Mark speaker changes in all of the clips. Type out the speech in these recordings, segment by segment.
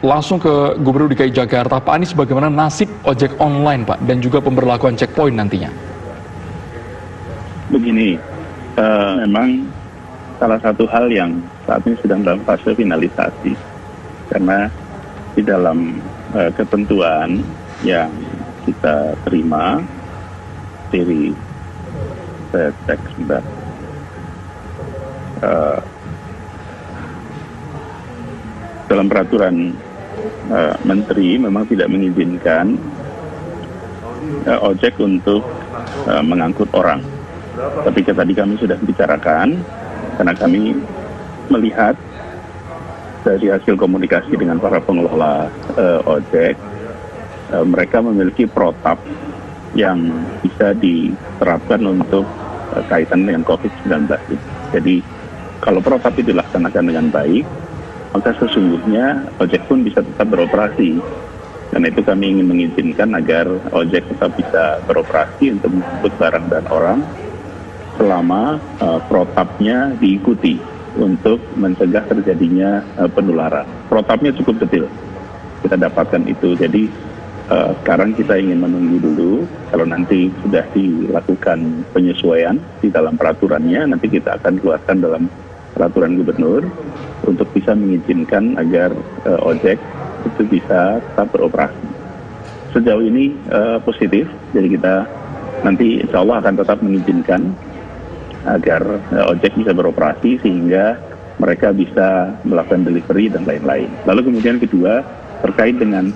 Speaker 1: langsung ke Gubernur DKI Jakarta, Pak Anies, bagaimana nasib ojek online, Pak, dan juga pemberlakuan checkpoint nantinya?
Speaker 2: Begini, memang salah satu hal yang saat ini sedang dalam fase finalisasi, karena di dalam ketentuan yang kita terima dari saya cek sebentar, dalam peraturan menteri memang tidak mengizinkan ojek untuk mengangkut orang. Tapi tadi kami sudah bicarakan, karena kami melihat dari hasil komunikasi dengan para pengelola ojek, mereka memiliki protap yang bisa diterapkan untuk kaitan dengan COVID-19. Jadi kalau protap itu dilaksanakan dengan baik, maka sesungguhnya ojek pun bisa tetap beroperasi. Karena itu kami ingin mengizinkan agar ojek tetap bisa beroperasi untuk mengangkut barang dan orang selama protapnya diikuti untuk mencegah terjadinya penularan. Protapnya cukup detail, kita dapatkan itu. Jadi sekarang kita ingin menunggu dulu, kalau nanti sudah dilakukan penyesuaian di dalam peraturannya, nanti kita akan keluarkan dalam peraturan gubernur untuk bisa mengizinkan agar ojek itu bisa tetap beroperasi. Sejauh ini positif, jadi kita nanti insya Allah akan tetap mengizinkan agar ojek bisa beroperasi sehingga mereka bisa melakukan delivery dan lain-lain. Lalu kemudian kedua, terkait dengan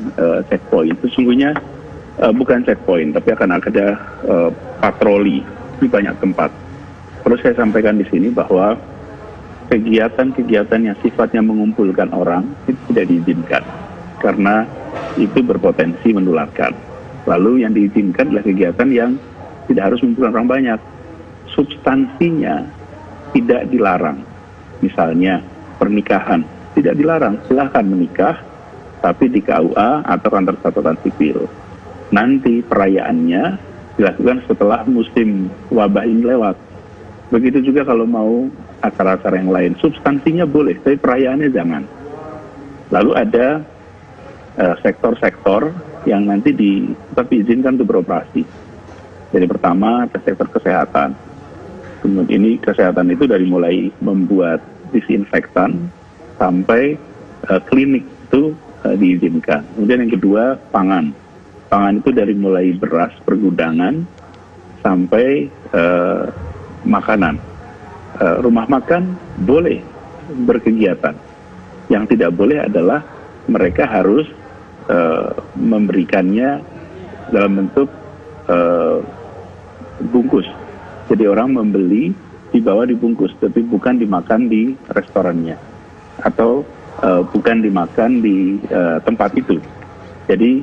Speaker 2: checkpoint, sesungguhnya bukan checkpoint, tapi akan ada patroli di banyak tempat. Perlu saya sampaikan di sini bahwa kegiatan-kegiatan yang sifatnya mengumpulkan orang itu tidak diizinkan, karena itu berpotensi menularkan. Lalu yang diizinkan adalah kegiatan yang tidak harus mengumpulkan orang banyak. Substansinya tidak dilarang. Misalnya pernikahan tidak dilarang, silahkan menikah, tapi di KUA atau kantor catatan sipil. Nanti perayaannya dilakukan setelah musim wabah ini lewat. Begitu juga kalau mau acara-acara yang lain, substansinya boleh, tapi perayaannya jangan. Lalu ada sektor-sektor yang nanti tetap diizinkan untuk beroperasi. Jadi pertama ada sektor kesehatan. Kemudian ini kesehatan itu dari mulai membuat disinfektan sampai klinik itu diizinkan. Kemudian yang kedua pangan. Pangan itu dari mulai beras pergudangan sampai makanan. Rumah makan boleh berkegiatan. Yang tidak boleh adalah mereka harus memberikannya dalam bentuk bungkus. Jadi orang membeli, dibawa dibungkus, tapi bukan dimakan di restorannya atau bukan dimakan di tempat itu. Jadi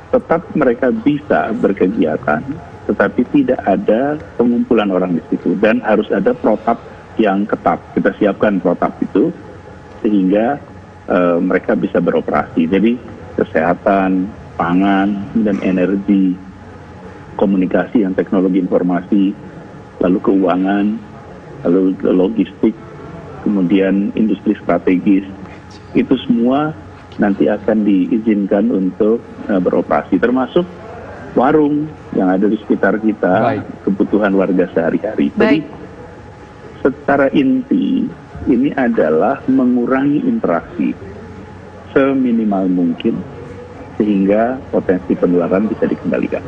Speaker 2: tetap mereka bisa berkegiatan, tetapi tidak ada pengumpulan orang di situ, dan harus ada protap yang ketat. Kita siapkan protap itu sehingga mereka bisa beroperasi. Jadi kesehatan, pangan, dan energi, komunikasi dan teknologi informasi, lalu keuangan, lalu logistik, kemudian industri strategis, itu semua nanti akan diizinkan untuk beroperasi, termasuk warung yang ada di sekitar kita. Baik. Kebutuhan warga sehari-hari. Jadi secara inti ini adalah mengurangi interaksi seminimal mungkin sehingga potensi penularan bisa dikendalikan.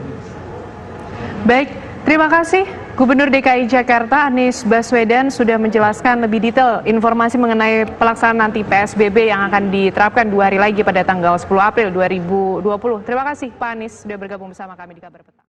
Speaker 3: Baik, terima kasih Gubernur DKI Jakarta Anies Baswedan sudah menjelaskan lebih detail informasi mengenai pelaksanaan nanti PSBB yang akan diterapkan 2 hari lagi pada tanggal 10 April 2020. Terima kasih Pak Anies sudah bergabung bersama kami di Kabar Petang.